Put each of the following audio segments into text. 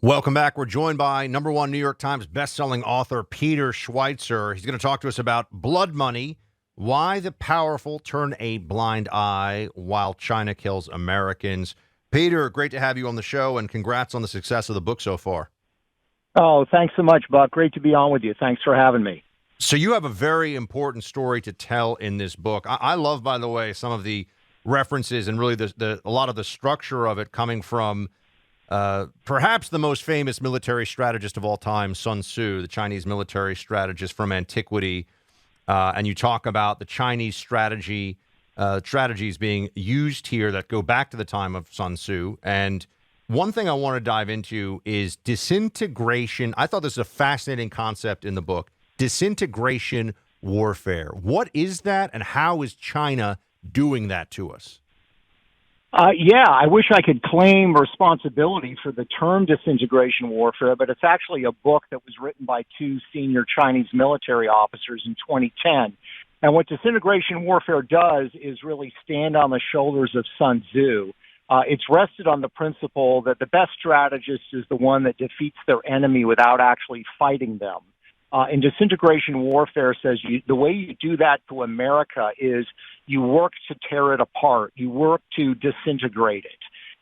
Welcome back. We're joined by number one New York Times bestselling author Peter Schweizer. He's going to talk to us about blood money, why the powerful turn a blind eye while China kills Americans. Peter, great to have you on the show, and congrats on the success of the book so far. Oh, thanks so much, Buck. Great to be on with you. Thanks for having me. So you have a very important story to tell in this book. I love, by the way, some of the references and really a lot of the structure of it coming from perhaps the most famous military strategist of all time, Sun Tzu, the Chinese military strategist from antiquity. And you talk about the Chinese strategies being used here that go back to the time of Sun Tzu. And one thing I want to dive into is disintegration. I thought this was a fascinating concept in the book. Disintegration warfare. What is that, and how is China doing that to us? Yeah, I wish I could claim responsibility for the term disintegration warfare, but it's actually a book that was written by two senior Chinese military officers in 2010. And what disintegration warfare does is really stand on the shoulders of Sun Tzu. It's rested on the principle that the best strategist is the one that defeats their enemy without actually fighting them. And disintegration warfare says the way you do that to America is you work to tear it apart. You work to disintegrate it.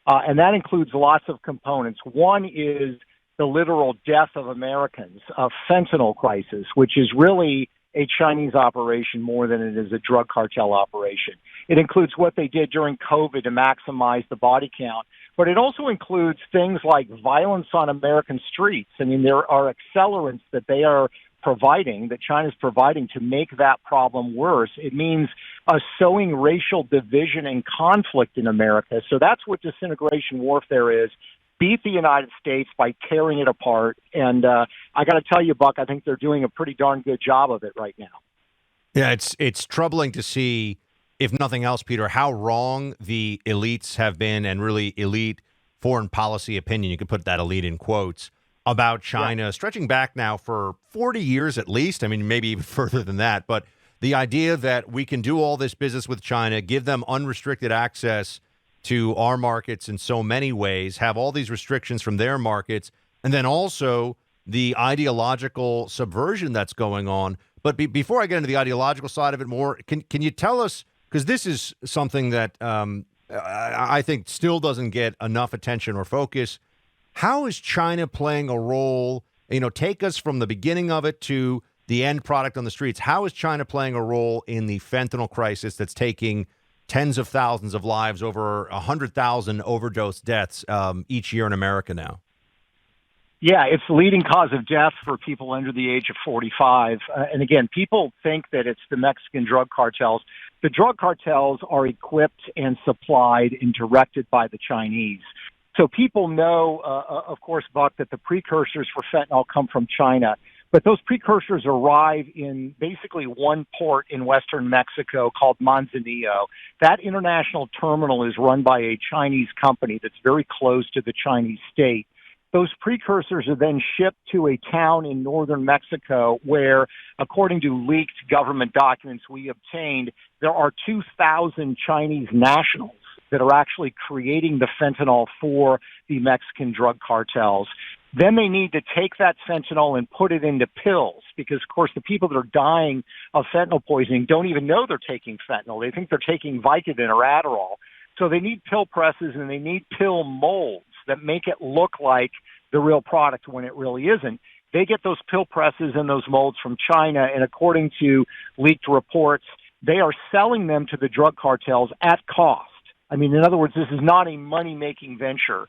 And that includes lots of components. One is the literal death of Americans, a fentanyl crisis, which is really a Chinese operation more than it is a drug cartel operation. It includes what they did during COVID to maximize the body count, but it also includes things like violence on American streets. I mean, there are accelerants that they are providing, that China's providing to make that problem worse. It means sowing racial division and conflict in America. So that's what disintegration warfare is. Beat the United States by tearing it apart. And I got to tell you, Buck, I think they're doing a pretty darn good job of it right now. Yeah, it's troubling to see, if nothing else, Peter, how wrong the elites have been, and really elite foreign policy opinion, you could put that elite in quotes, about China, stretching back now for 40 years at least. I mean, maybe even further than that. But the idea that we can do all this business with China, give them unrestricted access to our markets in so many ways, have all these restrictions from their markets, and then also the ideological subversion that's going on. But before I get into the ideological side of it more, can you tell us, because this is something that I think still doesn't get enough attention or focus, how is China playing a role? You know, take us from the beginning of it to the end product on the streets. How is China playing a role in the fentanyl crisis that's taking tens of thousands of lives, over 100,000 overdose deaths each year in America now? Yeah, it's the leading cause of death for people under the age of 45. And again, people think that it's the Mexican drug cartels. The drug cartels are equipped and supplied and directed by the Chinese. So people know, of course, Buck, that the precursors for fentanyl come from China. But those precursors arrive in basically one port in western Mexico called Manzanillo. That international terminal is run by a Chinese company that's very close to the Chinese state. Those precursors are then shipped to a town in northern Mexico where, according to leaked government documents we obtained, there are 2,000 Chinese nationals that are actually creating the fentanyl for the Mexican drug cartels. Then they need to take that fentanyl and put it into pills because, of course, the people that are dying of fentanyl poisoning don't even know they're taking fentanyl. They think they're taking Vicodin or Adderall. So they need pill presses and they need pill molds that make it look like the real product when it really isn't. They get those pill presses and those molds from China, and according to leaked reports, they are selling them to the drug cartels at cost. I mean, in other words, this is not a money-making venture.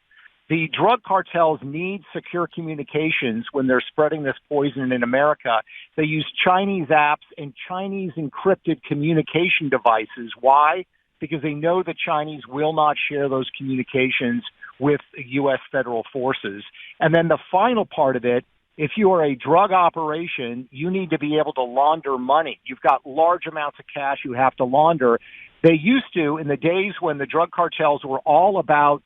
The drug cartels need secure communications when they're spreading this poison in America. They use Chinese apps and Chinese encrypted communication devices. Why? Because they know the Chinese will not share those communications with U.S. federal forces. And then the final part of it, if you are a drug operation, you need to be able to launder money. You've got large amounts of cash you have to launder. They used to, in the days when the drug cartels were all about,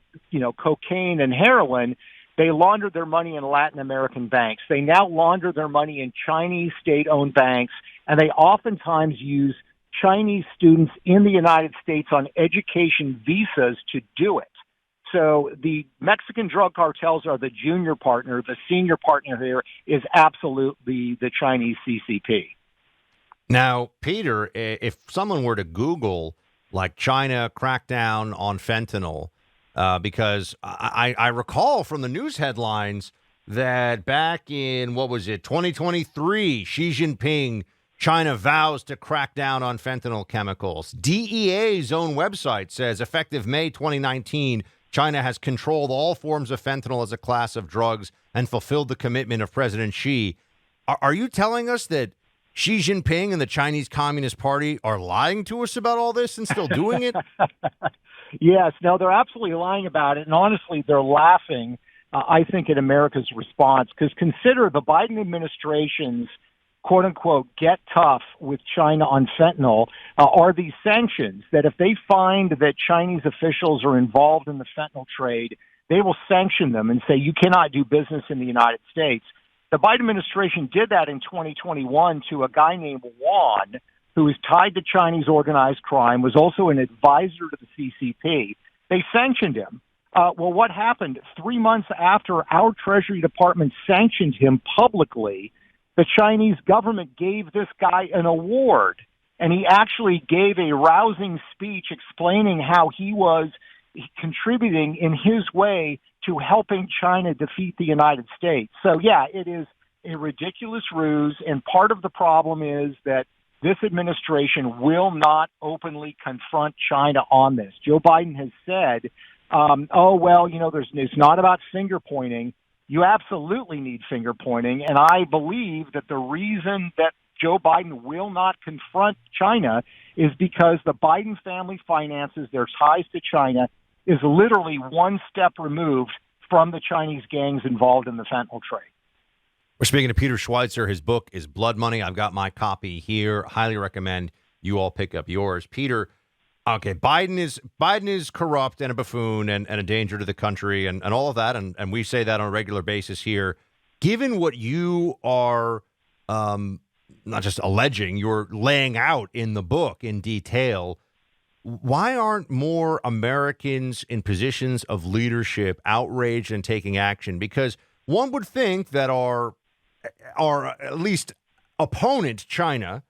cocaine and heroin, they laundered their money in Latin American banks. They now launder their money in Chinese state-owned banks, and they oftentimes use Chinese students in the United States on education visas to do it. So the Mexican drug cartels are the junior partner. The senior partner here is absolutely the Chinese CCP. Now, Peter, if someone were to Google like China crackdown on fentanyl, because I recall from the news headlines that back in, what was it, 2023, Xi Jinping, China vows to crack down on fentanyl chemicals. DEA's own website says effective May 2019, China has controlled all forms of fentanyl as a class of drugs and fulfilled the commitment of President Xi. Are you telling us that Xi Jinping and the Chinese Communist Party are lying to us about all this and still doing it? Yes, no, they're absolutely lying about it. And honestly, they're laughing, I think, at America's response. Because consider the Biden administration's quote unquote, get tough with China on fentanyl are these sanctions that if they find that Chinese officials are involved in the fentanyl trade, they will sanction them and say, you cannot do business in the United States. The Biden administration did that in 2021 to a guy named Juan, who is tied to Chinese organized crime, was also an advisor to the CCP. They sanctioned him. Well, what happened? 3 months after our Treasury Department sanctioned him publicly, the Chinese government gave this guy an award, and he actually gave a rousing speech explaining how he was contributing in his way to helping China defeat the United States. So, yeah, it is a ridiculous ruse, and part of the problem is that this administration will not openly confront China on this. Joe Biden has said, it's not about finger pointing. You absolutely need finger pointing, and I believe that the reason that Joe Biden will not confront China is because the Biden family finances, their ties to China, is literally one step removed from the Chinese gangs involved in the fentanyl trade. We're speaking to Peter Schweizer. His book is Blood Money. I've got my copy here. Highly recommend you all pick up yours. Peter, okay, Biden is corrupt and a buffoon and a danger to the country and all of that, and we say that on a regular basis here. Given what you are not just alleging, you're laying out in the book in detail, why aren't more Americans in positions of leadership outraged and taking action? Because one would think that our at least opponent, China,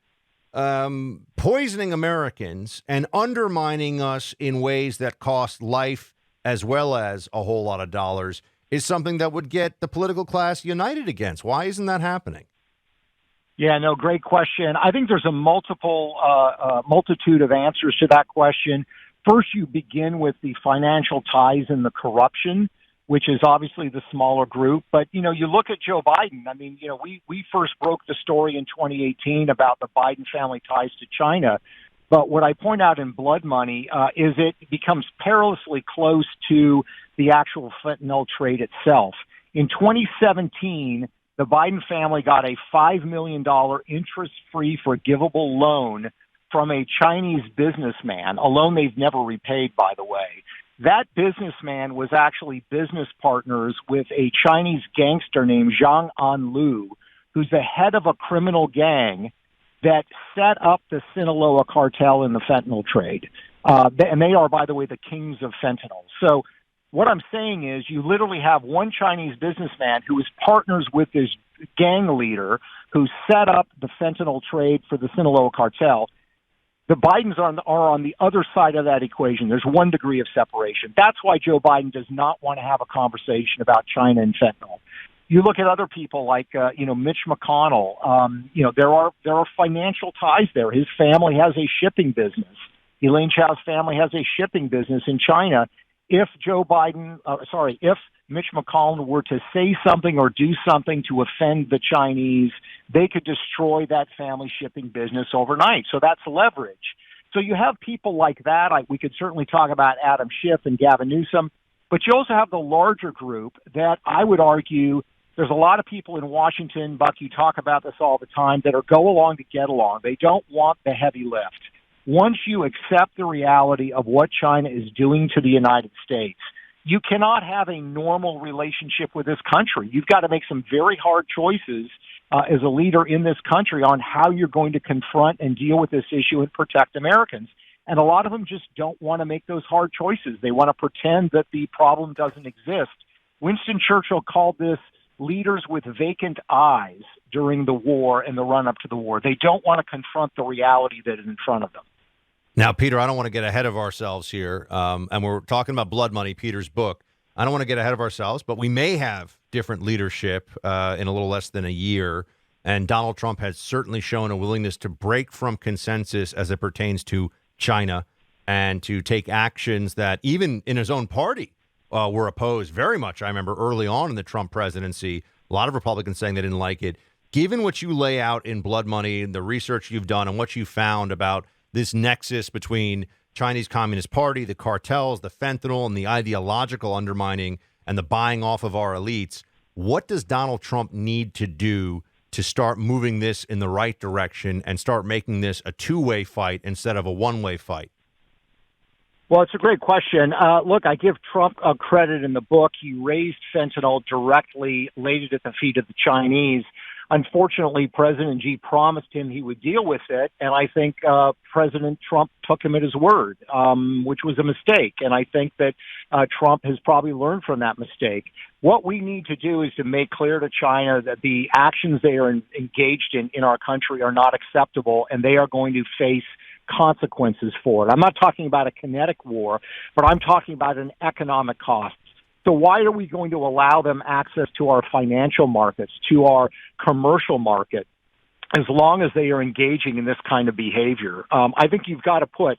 poisoning Americans and undermining us in ways that cost life as well as a whole lot of dollars is something that would get the political class united against. Why isn't that happening? Yeah, no, great question. I think there's a multitude of answers to that question. First, you begin with the financial ties and the corruption, which is obviously the smaller group. But, you look at Joe Biden. I mean, we first broke the story in 2018 about the Biden family ties to China. But what I point out in Blood Money is it becomes perilously close to the actual fentanyl trade itself. In 2017, the Biden family got a $5 million interest-free forgivable loan from a Chinese businessman, a loan they've never repaid, by the way. That businessman was actually business partners with a Chinese gangster named Zhang Anlu, who's the head of a criminal gang that set up the Sinaloa cartel in the fentanyl trade. And they are, by the way, the kings of fentanyl. So what I'm saying is you literally have one Chinese businessman who is partners with this gang leader who set up the fentanyl trade for the Sinaloa cartel. The Bidens are on the other side of that equation. There's 1 degree of separation. That's why Joe Biden does not want to have a conversation about China and fentanyl. You look at other people like, Mitch McConnell. There are financial ties there. His family has a shipping business. Elaine Chao's family has a shipping business in China. If if Mitch McConnell were to say something or do something to offend the Chinese, they could destroy that family shipping business overnight. So that's leverage. So you have people like that. We could certainly talk about Adam Schiff and Gavin Newsom, but you also have the larger group that I would argue there's a lot of people in Washington, Buck, you talk about this all the time, that are go along to get along. They don't want the heavy lift. Once you accept the reality of what China is doing to the United States, you cannot have a normal relationship with this country. You've got to make some very hard choices as a leader in this country on how you're going to confront and deal with this issue and protect Americans. And a lot of them just don't want to make those hard choices. They want to pretend that the problem doesn't exist. Winston Churchill called this leaders with vacant eyes during the war and the run-up to the war. They don't want to confront the reality that is in front of them. Now, Peter, I don't want to get ahead of ourselves here, and we're talking about Blood Money, Peter's book. I don't want to get ahead of ourselves, but we may have different leadership in a little less than a year, and Donald Trump has certainly shown a willingness to break from consensus as it pertains to China and to take actions that even in his own party were opposed very much. I remember early on in the Trump presidency, a lot of Republicans saying they didn't like it. Given what you lay out in Blood Money and the research you've done and what you found about this nexus between Chinese Communist Party, the cartels, the fentanyl, and the ideological undermining and the buying off of our elites, what does Donald Trump need to do to start moving this in the right direction and start making this a two-way fight instead of a one-way fight? Well, it's a great question. Look, I give Trump credit in the book. He raised fentanyl directly, laid it at the feet of the Chinese. Unfortunately, President Xi promised him he would deal with it, and I think President Trump took him at his word, which was a mistake. And I think that Trump has probably learned from that mistake. What we need to do is to make clear to China that the actions they are engaged in our country are not acceptable, and they are going to face consequences for it. I'm not talking about a kinetic war, but I'm talking about an economic cost. So why are we going to allow them access to our financial markets, to our commercial market, as long as they are engaging in this kind of behavior? I think you've got to put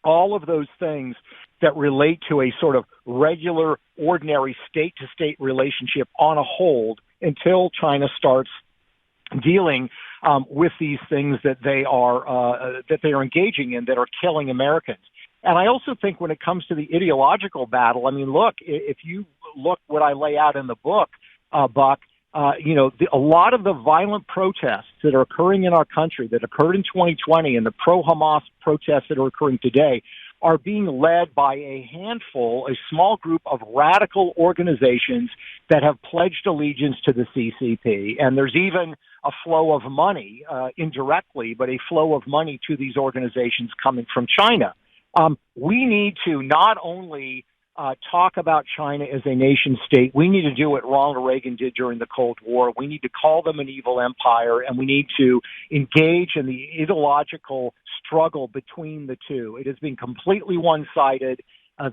all of those things that relate to a sort of regular, ordinary state-to-state relationship on a hold until China starts dealing with these things that they are engaging in that are killing Americans. And I also think when it comes to the ideological battle, I mean, look, if you look what I lay out in the book, Buck, a lot of the violent protests that are occurring in our country that occurred in 2020 and the pro-Hamas protests that are occurring today are being led by a handful, a small group of radical organizations that have pledged allegiance to the CCP. And there's even a flow of money, indirectly, but a flow of money to these organizations coming from China. We need to not only talk about China as a nation state, we need to do what Ronald Reagan did during the Cold War. We need to call them an evil empire, and we need to engage in the ideological struggle between the two. It has been completely one-sided.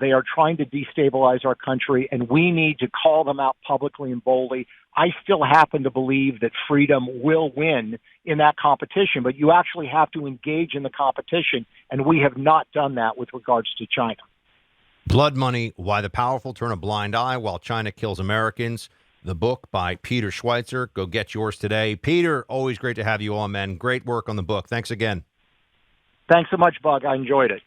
They are trying to destabilize our country, and we need to call them out publicly and boldly. I still happen to believe that freedom will win in that competition, but you actually have to engage in the competition, and we have not done that with regards to China. Blood Money, Why the Powerful Turn a Blind Eye While China Kills Americans, the book by Peter Schweizer. Go get yours today. Peter, always great to have you on, man. Great work on the book. Thanks again. Thanks so much, Bug. I enjoyed it.